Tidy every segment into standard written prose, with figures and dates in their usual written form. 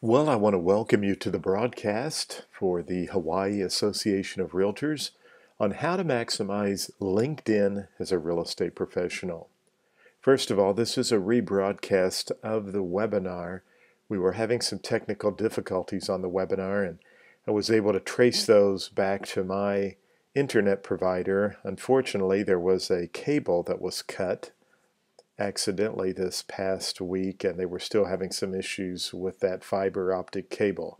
Well, I want to welcome you to the broadcast for the Hawaii Association of Realtors on how to maximize LinkedIn as a real estate professional. First of all, this is a rebroadcast of the webinar. We were having some technical difficulties on the webinar, and I was able to trace those back to my internet provider. Unfortunately, there was a cable that was cut accidentally this past week, and they were still having some issues with that fiber optic cable.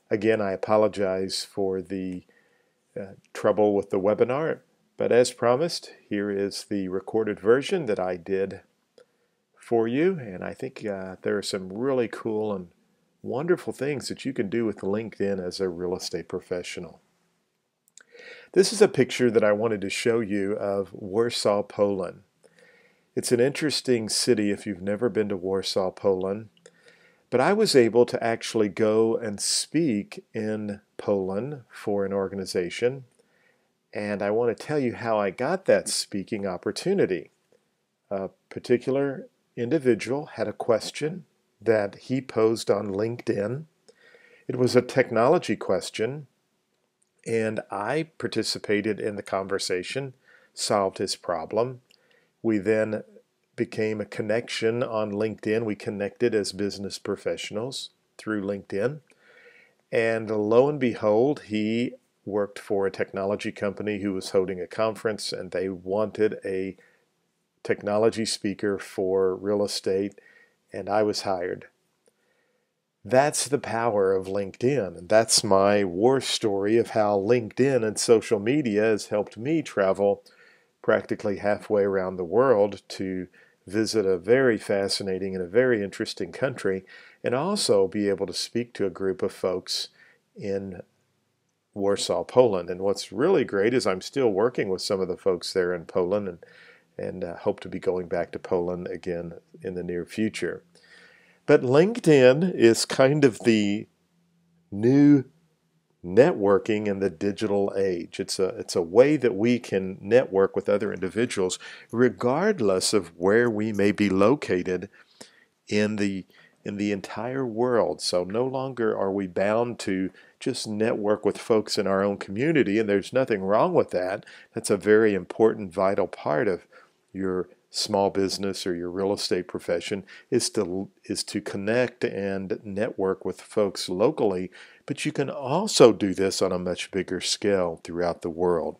Again, I apologize for the trouble with the webinar, but as promised, here is the recorded version that I did for you, and I think there are some really cool and wonderful things that you can do with LinkedIn as a real estate professional. This is a picture that I wanted to show you of Warsaw, Poland. It's an interesting city if you've never been to Warsaw, Poland. But I was able to actually go and speak in Poland for an organization. And I want to tell you how I got that speaking opportunity. A particular individual had a question that he posed on LinkedIn. It was a technology question, and I participated in the conversation, solved his problem. We then became a connection on LinkedIn. We connected as business professionals through LinkedIn. And lo and behold, he worked for a technology company who was holding a conference, and they wanted a technology speaker for real estate, and I was hired. That's the power of LinkedIn, and that's my war story of how LinkedIn and social media has helped me travel practically halfway around the world to visit a very fascinating and a very interesting country, and also be able to speak to a group of folks in Warsaw, Poland. And what's really great is I'm still working with some of the folks there in Poland, and hope to be going back to Poland again in the near future. But LinkedIn is kind of the new networking in the digital age. It's a way that we can network with other individuals regardless of where we may be located in the entire world. So no longer are we bound to just network with folks in our own community, and there's nothing wrong with that. That's a very important, vital part of your small business or your real estate profession is to connect and network with folks locally, but you can also do this on a much bigger scale throughout the world.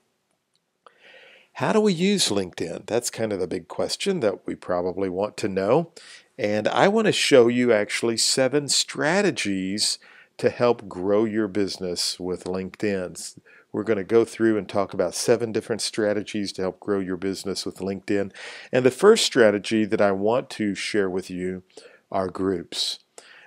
How do we use LinkedIn? That's kind of the big question that we probably want to know. And I want to show you actually 7 strategies to help grow your business with LinkedIn. We're going to go through and talk about 7 different strategies to help grow your business with LinkedIn. And the first strategy that I want to share with you are groups.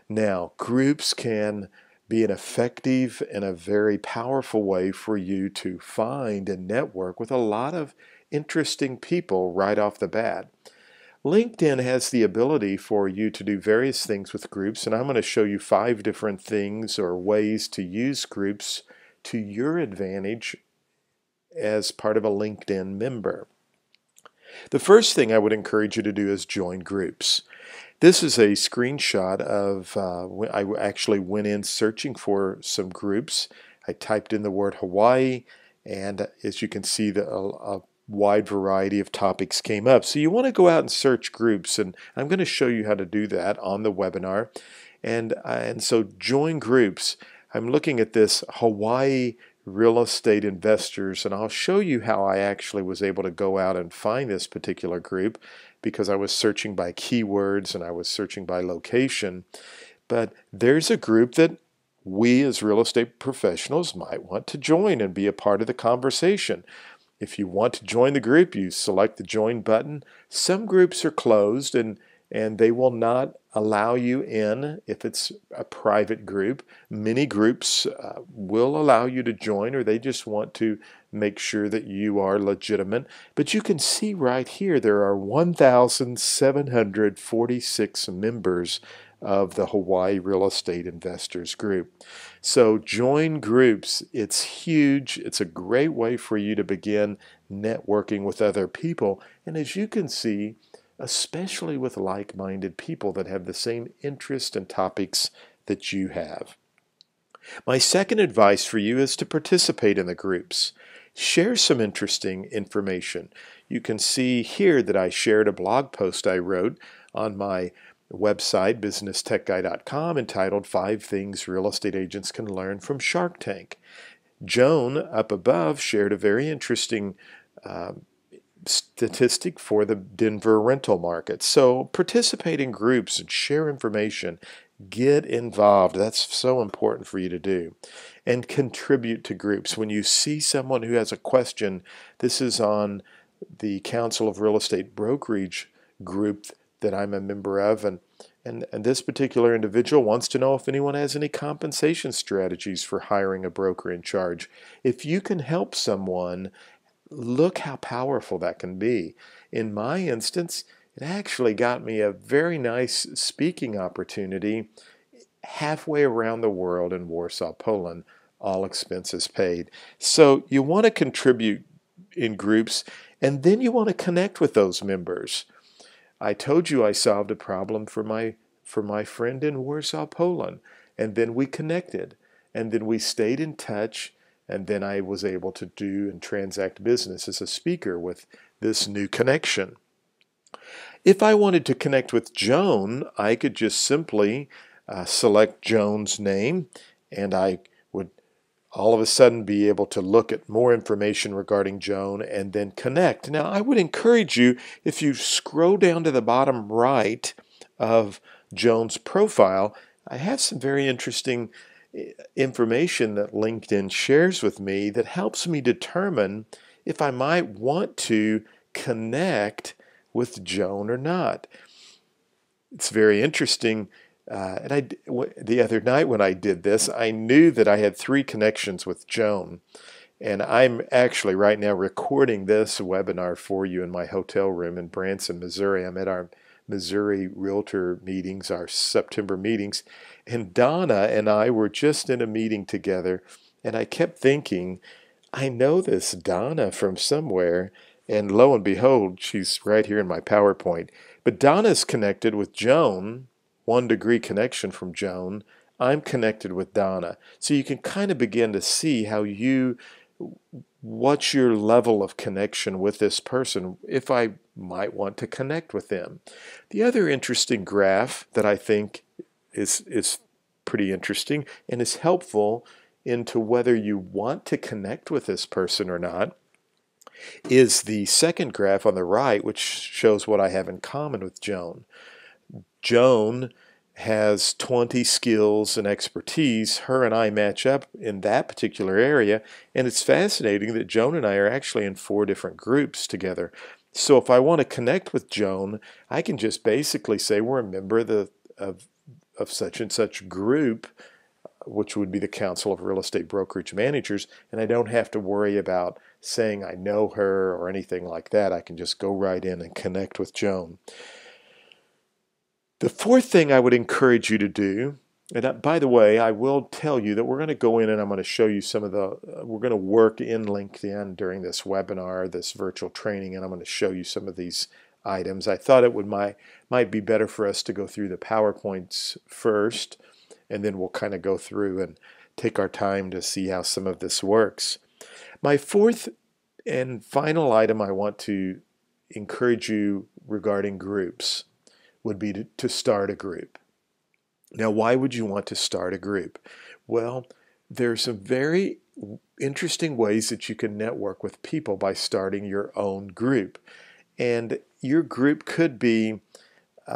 Now, groups can be an effective and a very powerful way for you to find and network with a lot of interesting people right off the bat. LinkedIn has the ability for you to do various things with groups, and I'm going to show you 5 different things or ways to use groups to your advantage as part of a LinkedIn member. The first thing I would encourage you to do is join groups. This is a screenshot of when I actually went in searching for some groups. I typed in the word Hawaii, and as you can see, a wide variety of topics came up. So you want to go out and search groups, and I'm going to show you how to do that on the webinar. And so join groups. I'm looking at this Hawaii real estate investors, and I'll show you how I actually was able to go out and find this particular group because I was searching by keywords and I was searching by location. But there's a group that we as real estate professionals might want to join and be a part of the conversation. If you want to join the group, you select the join button. Some groups are closed and they will not allow you in if it's a private group. Many groups will allow you to join, or they just want to make sure that you are legitimate. But you can see right here there are 1,746 members of the Hawaii Real Estate Investors Group. So join groups. It's huge. It's a great way for you to begin networking with other people. And as you can see, especially with like-minded people that have the same interests and topics that you have. My second advice for you is to participate in the groups. Share some interesting information. You can see here that I shared a blog post I wrote on my website, businesstechguy.com, entitled 5 Things Real Estate Agents Can Learn from Shark Tank. Joan, up above, shared a very interesting statistic for the Denver rental market. So participate in groups and share information. Get involved. That's so important for you to do. And contribute to groups. When you see someone who has a question, this is on the Council of Real Estate Brokerage group that I'm a member of, and this particular individual wants to know if anyone has any compensation strategies for hiring a broker in charge. If you can help someone, look how powerful that can be. In my instance, it actually got me a very nice speaking opportunity halfway around the world in Warsaw, Poland, all expenses paid. So you want to contribute in groups, and then you want to connect with those members. I told you I solved a problem for my friend in Warsaw, Poland, and then we connected, and then we stayed in touch, and then I was able to do and transact business as a speaker with this new connection. If I wanted to connect with Joan, I could just simply select Joan's name, and I would all of a sudden be able to look at more information regarding Joan and then connect. Now, I would encourage you, if you scroll down to the bottom right of Joan's profile, I have some very interesting information that LinkedIn shares with me that helps me determine if I might want to connect with Joan or not. It's very interesting. The other night when I did this, I knew that I had 3 connections with Joan. And I'm actually right now recording this webinar for you in my hotel room in Branson, Missouri. I'm at our Missouri Realtor meetings, our September meetings. And Donna and I were just in a meeting together. And I kept thinking, I know this Donna from somewhere. And lo and behold, she's right here in my PowerPoint. But Donna's connected with Joan, 1-degree connection from Joan. I'm connected with Donna. So you can kind of begin to see how what's your level of connection with this person, if I might want to connect with them. The other interesting graph that I think is pretty interesting and is helpful into whether you want to connect with this person or not is the second graph on the right, which shows what I have in common with Joan. Joan has 20 skills and expertise. Her and I match up in that particular area, and it's fascinating that Joan and I are actually in 4 different groups together. So if I want to connect with Joan, I can just basically say we're a member of such and such group, which would be the Council of Real Estate Brokerage Managers, and I don't have to worry about saying I know her or anything like that. I can just go right in and connect with Joan. The fourth thing I would encourage you to do, and by the way, I will tell you that we're going to go in and I'm going to show you some of we're going to work in LinkedIn during this webinar, this virtual training, and I'm going to show you some of these items. I thought it might be better for us to go through the PowerPoints first, and then we'll kind of go through and take our time to see how some of this works. My fourth and final item I want to encourage you regarding groups would be to start a group. Now, why would you want to start a group? Well, there are some very interesting ways that you can network with people by starting your own group. And your group could be,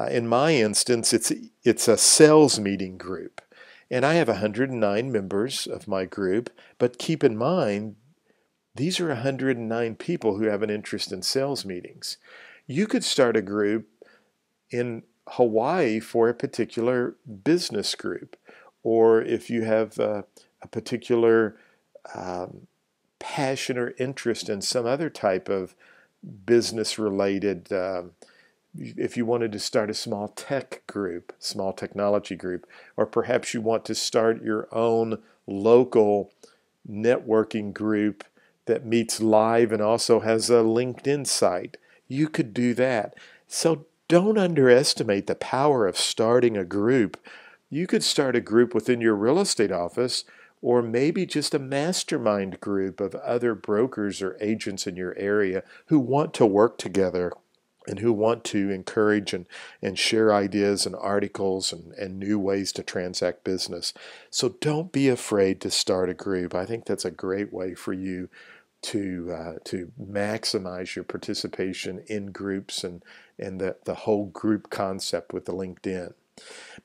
in my instance, it's a sales meeting group. And I have 109 members of my group, but keep in mind, these are 109 people who have an interest in sales meetings. You could start a group in Hawaii for a particular business group, or if you have a particular passion or interest in some other type of business related, if you wanted to start a small tech group, small technology group, or perhaps you want to start your own local networking group that meets live and also has a LinkedIn site, you could do that. So don't underestimate the power of starting a group. You could start a group within your real estate office, or maybe just a mastermind group of other brokers or agents in your area who want to work together and who want to encourage and share ideas and articles and new ways to transact business. So don't be afraid to start a group. I think that's a great way for you to maximize your participation in groups and the whole group concept with the LinkedIn.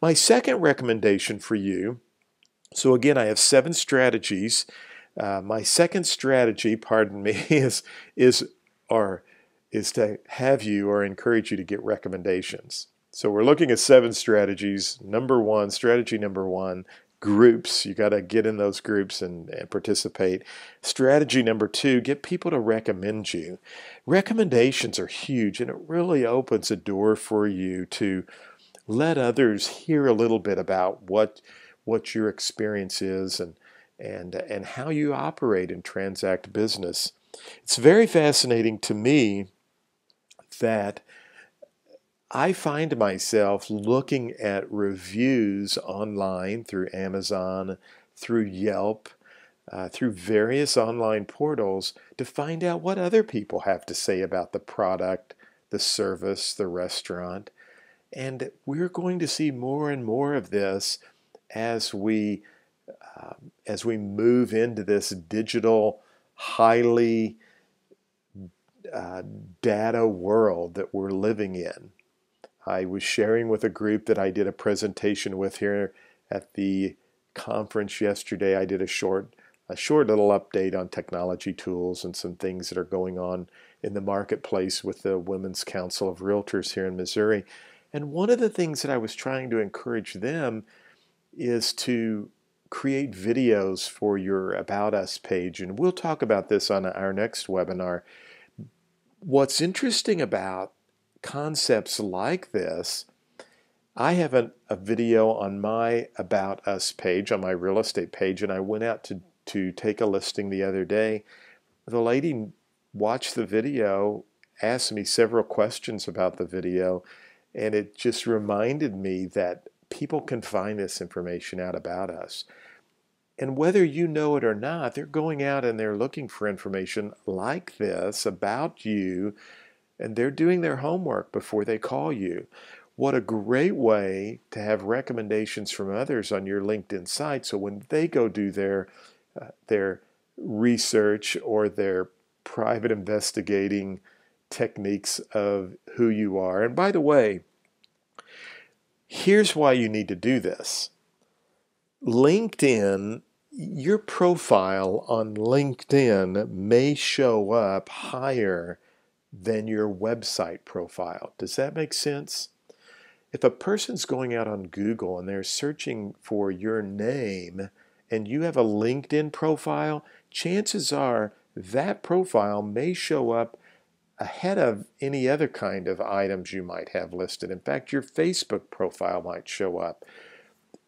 My second recommendation for you, so again, I have 7 strategies. My second strategy, pardon me, is or is to have you or encourage you to get recommendations. So we're looking at 7 strategies. Strategy number one, groups. You got to get in those groups and participate. Strategy number 2, get people to recommend you. Recommendations are huge, and it really opens a door for you to let others hear a little bit about what your experience is and how you operate and transact business. It's very fascinating to me that I find myself looking at reviews online through Amazon, through Yelp, through various online portals to find out what other people have to say about the product, the service, the restaurant. And we're going to see more and more of this as we move into this digital, highly data world that we're living in. I was sharing with a group that I did a presentation with here at the conference yesterday. I did a short little update on technology tools and some things that are going on in the marketplace with the Women's Council of Realtors here in Missouri. And one of the things that I was trying to encourage them is to create videos for your About Us page. And we'll talk about this on our next webinar. What's interesting about concepts like this, I have a video on my About Us page, on my real estate page, and I went out to take a listing the other day. The lady watched the video, asked me several questions about the video, and it just reminded me that people can find this information out about us. And whether you know it or not, they're going out and they're looking for information like this about you, and they're doing their homework before they call you. What a great way to have recommendations from others on your LinkedIn site, so when they go do their research or their private investigating techniques of who you are. And by the way, here's why you need to do this. LinkedIn, your profile on LinkedIn may show up higher than your website profile. Does that make sense? If a person's going out on Google and they're searching for your name and you have a LinkedIn profile, chances are that profile may show up ahead of any other kind of items you might have listed. In fact, your Facebook profile might show up.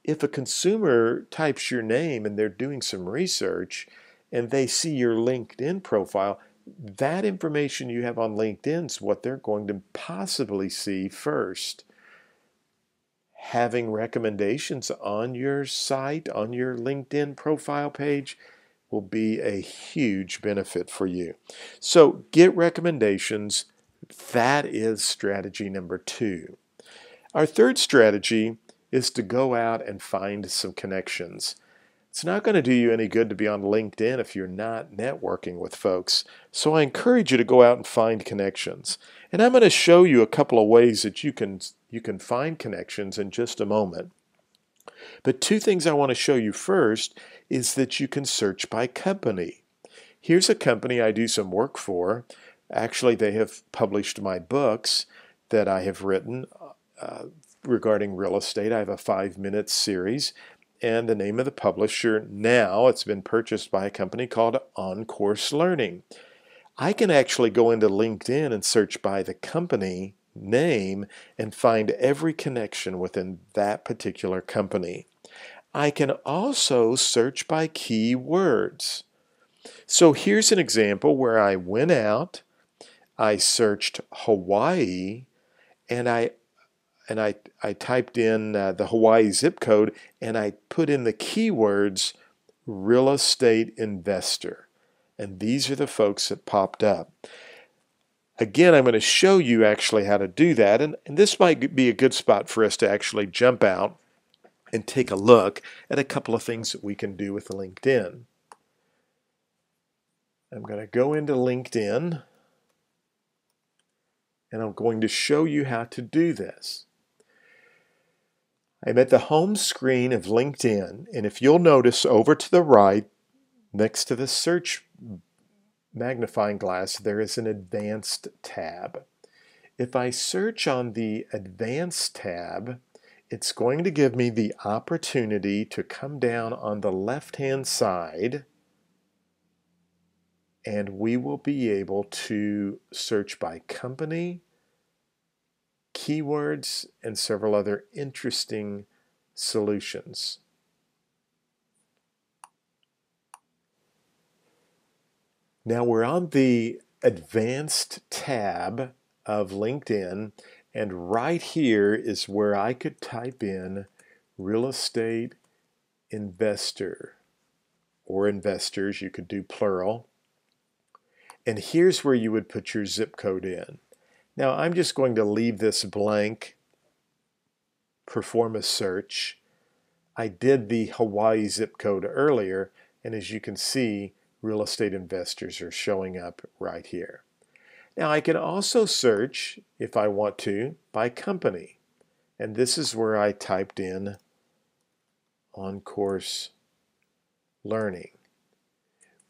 If a consumer types your name and they're doing some research and they see your LinkedIn profile, that information you have on LinkedIn is what they're going to possibly see first. Having recommendations on your site, on your LinkedIn profile page, will be a huge benefit for you. So get recommendations. That is strategy number 2. Our third strategy is to go out and find some connections. It's not going to do you any good to be on LinkedIn if you're not networking with folks. So I encourage you to go out and find connections. And I'm going to show you a couple of ways that you can find connections in just a moment. But 2 things I want to show you first is that you can search by company. Here's a company I do some work for. Actually, they have published my books that I have written regarding real estate. I have a 5-minute series, and the name of the publisher now, it's been purchased by a company called On Course Learning. I can actually go into LinkedIn and search by the company name and find every connection within that particular company. I can also search by keywords. So here's an example where I went out, I searched Hawaii, and I and I typed in the Hawaii zip code, and I put in the keywords real estate investor. And these are the folks that popped up. Again, I'm going to show you actually how to do that, and this might be a good spot for us to actually jump out and take a look at a couple of things that we can do with LinkedIn. I'm going to go into LinkedIn, and I'm going to show you how to do this. I'm at the home screen of LinkedIn, and if you'll notice over to the right, next to the search magnifying glass, there is an Advanced tab. If I search on the Advanced tab, it's going to give me the opportunity to come down on the left-hand side, and we will be able to search by company, keywords, and several other interesting solutions. Now we're on the Advanced tab of LinkedIn, and right here is where I could type in real estate investor or investors. You could do plural. And here's where you would put your zip code in. Now I'm just going to leave this blank, perform a search. I did the Hawaii zip code earlier, and as you can see, real estate investors are showing up right here. Now I can also search, if I want to, by company. And this is where I typed in on-course learning,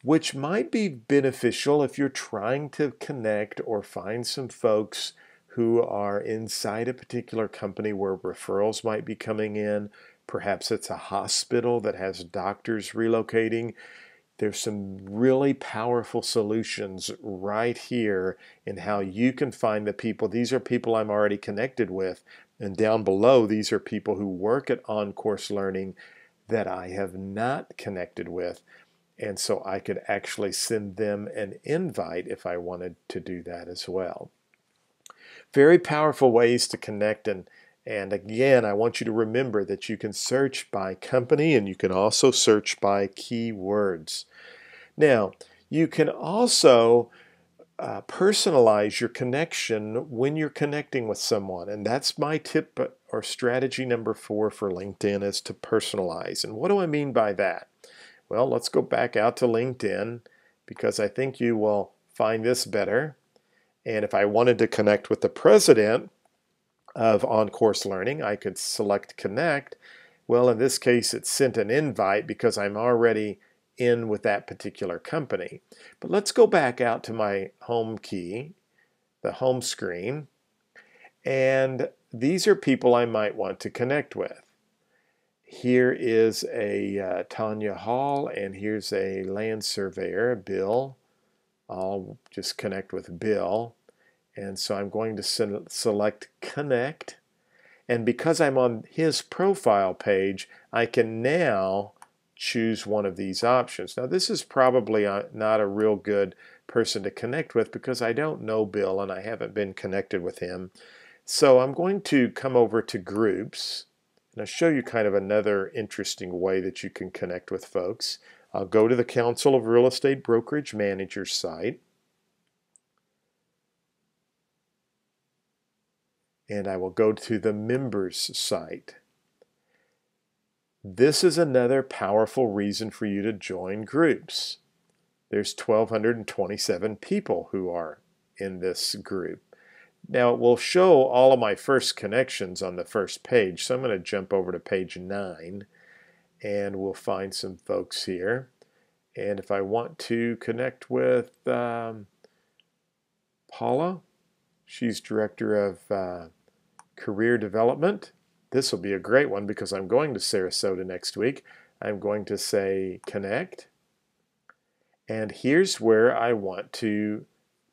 which might be beneficial if you're trying to connect or find some folks who are inside a particular company where referrals might be coming in. Perhaps it's a hospital that has doctors relocating. There's some really powerful solutions right here in how you can find the people. These are people I'm already connected with. And down below, these are people who work at on-course learning that I have not connected with. And so I could actually send them an invite if I wanted to do that as well. Very powerful ways to connect, and again, I want you to remember that you can search by company and you can also search by keywords. Now, you can also personalize your connection when you're connecting with someone, and that's my tip or strategy number 4 for LinkedIn, is to personalize. And what do I mean by that? Well, let's go back out to LinkedIn because I think you will find this better. And if I wanted to connect with the president of On-Course Learning, I could select Connect. Well, in this case, it sent an invite because I'm already in with that particular company. But let's go back out to my home key, the home screen, and these are people I might want to connect with. Here is a Tanya Hall, and here's a land surveyor, Bill. I'll just connect with Bill. And so I'm going to select Connect. And because I'm on his profile page, I can now choose one of these options. Now this is probably not a real good person to connect with because I don't know Bill and I haven't been connected with him. So I'm going to come over to Groups, and I'll show you kind of another interesting way that you can connect with folks. I'll go to the Council of Real Estate Brokerage Managers site, and I will go to the Members site. This is another powerful reason for you to join groups. There's 1,227 people who are in this group. Now it will show all of my first connections on the first page, so I'm going to jump over to page 9 and we'll find some folks here. And if I want to connect with Paula, she's Director of Career Development. This will be a great one because I'm going to Sarasota next week. I'm going to say Connect. And here's where I want to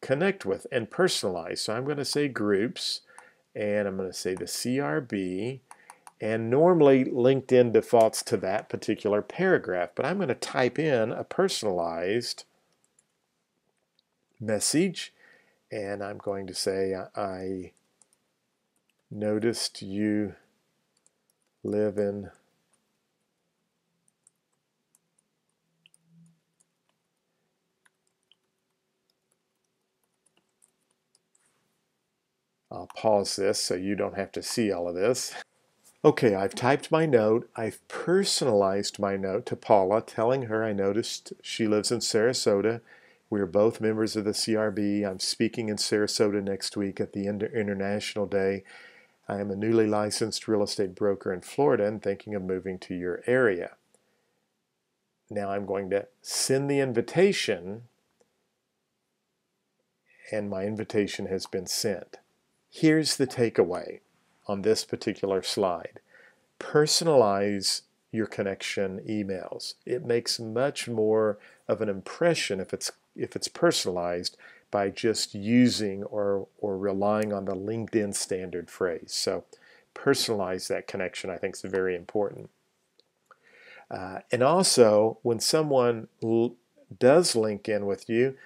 connect with and personalize. So I'm going to say Groups, and I'm going to say the CRB. And normally LinkedIn defaults to that particular paragraph, but I'm going to type in a personalized message, and I'm going to say I noticed you live in I'll pause this so you don't have to see all of this. Okay, I've typed my note. I've personalized my note to Paula, telling her I noticed she lives in Sarasota. We're both members of the CRB. I'm speaking in Sarasota next week at the International Day. I am a newly licensed real estate broker in Florida and thinking of moving to your area. Now I'm going to send the invitation, and my invitation has been sent. Here's the takeaway on this particular slide. Personalize your connection emails. It makes much more of an impression if it's personalized by just using or relying on the LinkedIn standard phrase. So personalize that connection, I think, is very important. And also, when someone does link in with you,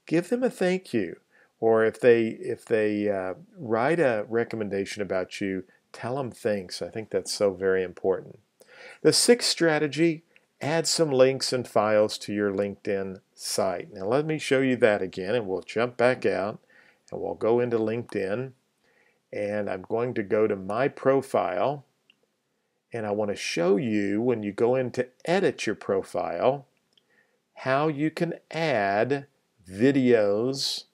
give them a thank you. Or if they write a recommendation about you, tell them thanks. I think that's so very important. The sixth strategy, add some links and files to your LinkedIn site. Now let me show you that again, and we'll jump back out and we'll go into LinkedIn, and I'm going to go to my profile, and I want to show you when you go in to edit your profile how you can add videos,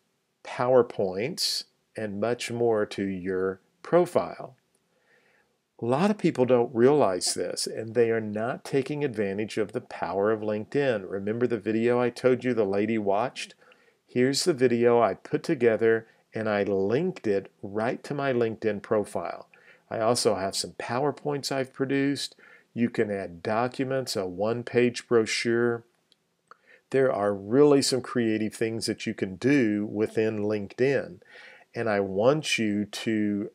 PowerPoints, and much more to your profile. A lot of people don't realize this, and they are not taking advantage of the power of LinkedIn. Remember the video I told you the lady watched? Here's the video I put together, and I linked it right to my LinkedIn profile. I also have some PowerPoints I've produced. You can add documents, a one-page brochure. There are really some creative things that you can do within LinkedIn, and I want you to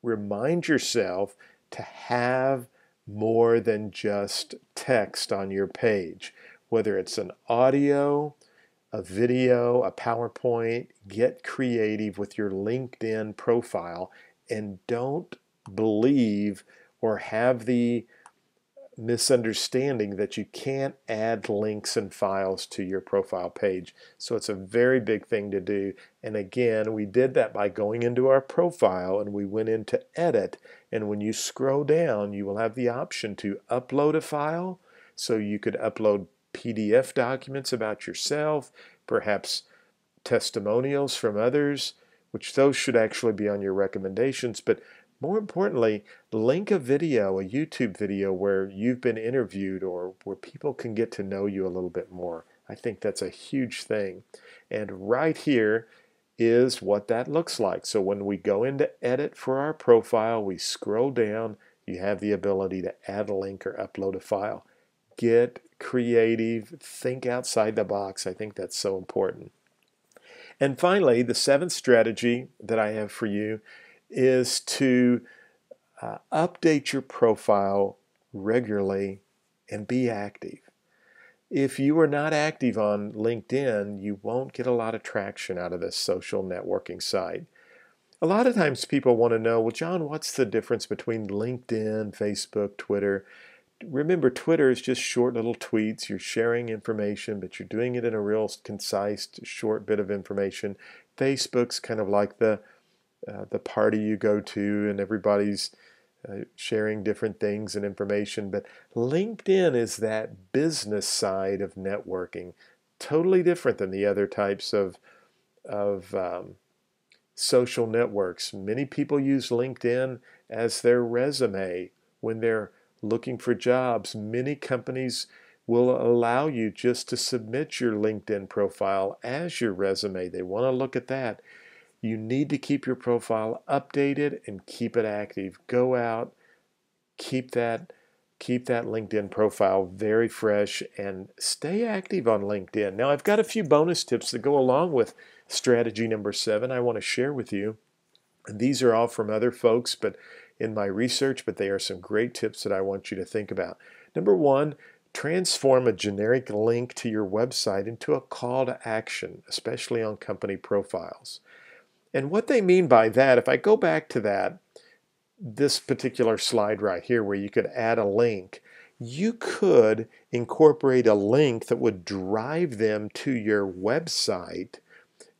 remind yourself to have more than just text on your page. Whether it's an audio, a video, a PowerPoint, get creative with your LinkedIn profile, and don't believe or have the misunderstanding that you can't add links and files to your profile page. So it's a very big thing to do. And again, we did that by going into our profile and we went into edit. And when you scroll down, you will have the option to upload a file. So you could upload PDF documents about yourself, perhaps testimonials from others, which those should actually be on your recommendations. But more importantly, link a video, a YouTube video where you've been interviewed or where people can get to know you a little bit more. I think that's a huge thing. And right here is what that looks like. So when we go into edit for our profile, we scroll down, you have the ability to add a link or upload a file. Get creative, think outside the box. I think that's so important. And finally, the seventh strategy that I have for you is to update your profile regularly and be active. If you are not active on LinkedIn, you won't get a lot of traction out of this social networking site. A lot of times people want to know, well, John, what's the difference between LinkedIn, Facebook, Twitter? Remember, Twitter is just short little tweets. You're sharing information, but you're doing it in a real concise, short bit of information. Facebook's kind of like the party you go to, and everybody's sharing different things and information. But LinkedIn is that business side of networking, totally different than the other types of social networks. Many people use LinkedIn as their resume when they're looking for jobs. Many companies will allow you just to submit your LinkedIn profile as your resume. They want to look at that. You need to keep your profile updated and keep it active. Go out, keep that LinkedIn profile very fresh, and stay active on LinkedIn. Now, I've got a few bonus tips that go along with strategy number 7 I want to share with you. And these are all from other folks, but in my research, but they are some great tips that I want you to think about. Number 1, transform a generic link to your website into a call to action, especially on company profiles. And what they mean by that, if I go back to this particular slide right here where you could add a link, you could incorporate a link that would drive them to your website,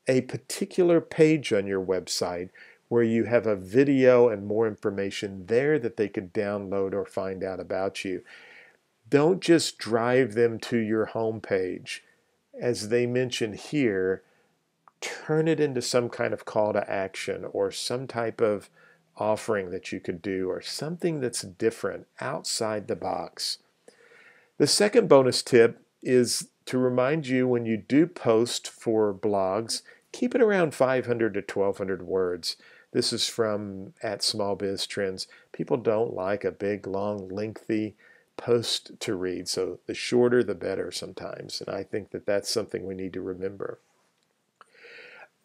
a particular page on your website where you have a video and more information there that they could download or find out about you. Don't just drive them to your home page. As they mention here, turn it into some kind of call to action or some type of offering that you could do or something that's different outside the box. The second bonus tip is to remind you when you do post for blogs, keep it around 500 to 1200 words. This is from at Small Biz Trends. People don't like a big, long, lengthy post to read, so the shorter the better sometimes. And I think that that's something we need to remember.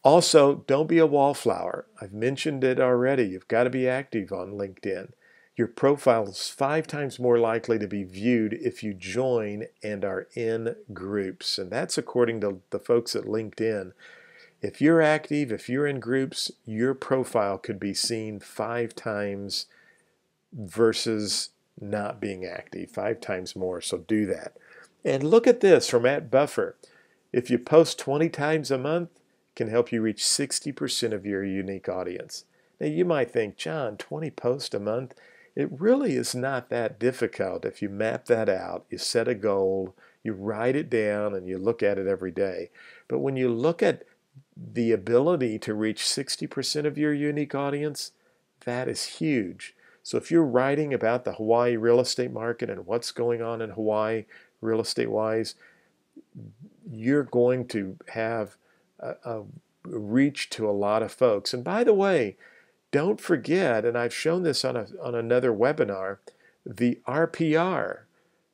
Also, don't be a wallflower. I've mentioned it already. You've got to be active on LinkedIn. Your profile is 5 times more likely to be viewed if you join and are in groups. And that's according to the folks at LinkedIn. If you're active, if you're in groups, your profile could be seen 5 times versus not being active, 5 times more. So do that. And look at this from @Buffer. If you post 20 times a month, can help you reach 60% of your unique audience. Now you might think, John, 20 posts a month? It really is not that difficult if you map that out, you set a goal, you write it down, and you look at it every day. But when you look at the ability to reach 60% of your unique audience, that is huge. So if you're writing about the Hawaii real estate market and what's going on in Hawaii real estate-wise, you're going to have a reach to a lot of folks. And by the way, don't forget, and I've shown this on another webinar, the RPR,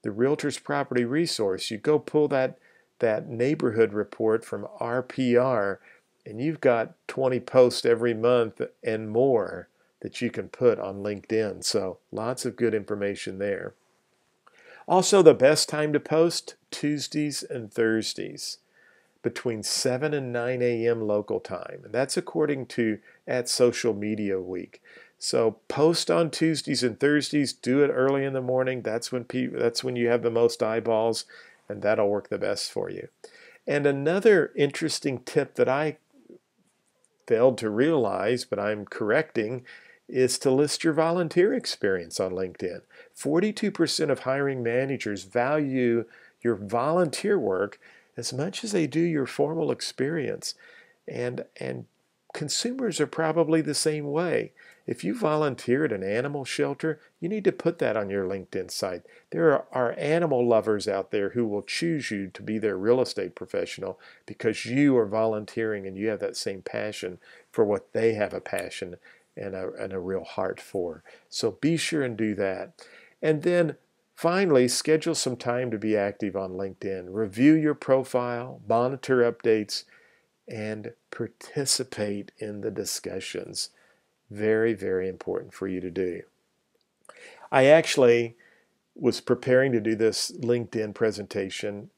the Realtors Property Resource. You go pull that neighborhood report from RPR, and you've got 20 posts every month and more that you can put on LinkedIn. So lots of good information there. Also, the best time to post, Tuesdays and Thursdays, between 7 and 9 a.m. local time. And that's according to @Social Media Week. So post on Tuesdays and Thursdays, do it early in the morning. That's when you have the most eyeballs, and that'll work the best for you. And another interesting tip that I failed to realize, but I'm correcting, is to list your volunteer experience on LinkedIn. 42% of hiring managers value your volunteer work as much as they do your formal experience. And consumers are probably the same way. If you volunteer at an animal shelter, you need to put that on your LinkedIn site. There are animal lovers out there who will choose you to be their real estate professional because you are volunteering and you have that same passion for what they have a passion and a real heart for. So be sure and do that. And then finally, schedule some time to be active on LinkedIn. Review your profile, monitor updates, and participate in the discussions. Very, very important for you to do. I actually was preparing to do this LinkedIn presentation.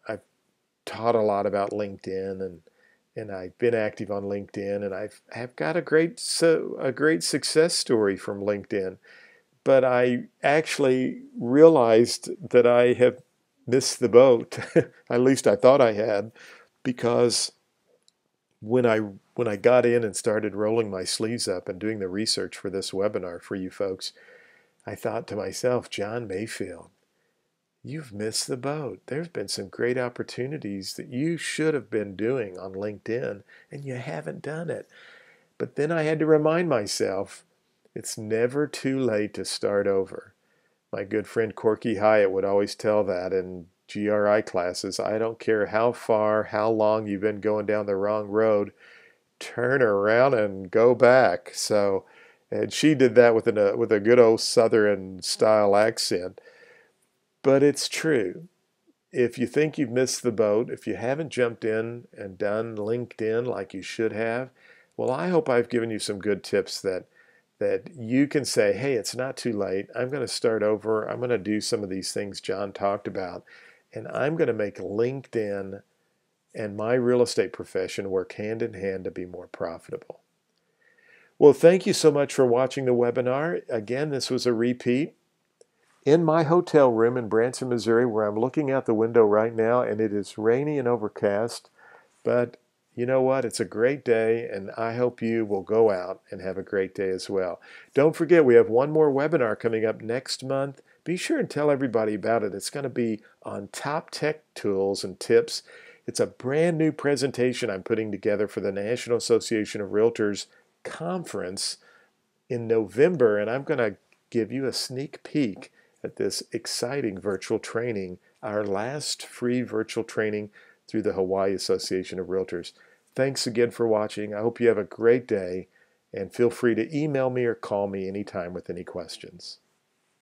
I've taught a lot about LinkedIn and I've been active on LinkedIn, and I've got a great success story from LinkedIn. But I actually realized that I have missed the boat. At least I thought I had, because when I got in and started rolling my sleeves up and doing the research for this webinar for you folks, I thought to myself, John Mayfield, you've missed the boat. There's been some great opportunities that you should have been doing on LinkedIn, and you haven't done it. But then I had to remind myself, it's never too late to start over. My good friend Corky Hyatt would always tell that in GRI classes. I don't care how far, how long you've been going down the wrong road, turn around and go back. So, and she did that with a good old Southern style accent. But it's true. If you think you've missed the boat, if you haven't jumped in and done LinkedIn like you should have, well, I hope I've given you some good tips that you can say, hey, it's not too late. I'm going to start over. I'm going to do some of these things John talked about, and I'm going to make LinkedIn and my real estate profession work hand in hand to be more profitable. Well, thank you so much for watching the webinar. Again, this was a repeat in my hotel room in Branson, Missouri, where I'm looking out the window right now, and it is rainy and overcast. But you know what? It's a great day, and I hope you will go out and have a great day as well. Don't forget, we have one more webinar coming up next month. Be sure and tell everybody about it. It's going to be on top tech tools and tips. It's a brand new presentation I'm putting together for the National Association of Realtors conference in November, and I'm going to give you a sneak peek at this exciting virtual training, our last free virtual training through the Hawaii Association of Realtors. Thanks again for watching. I hope you have a great day, and feel free to email me or call me anytime with any questions.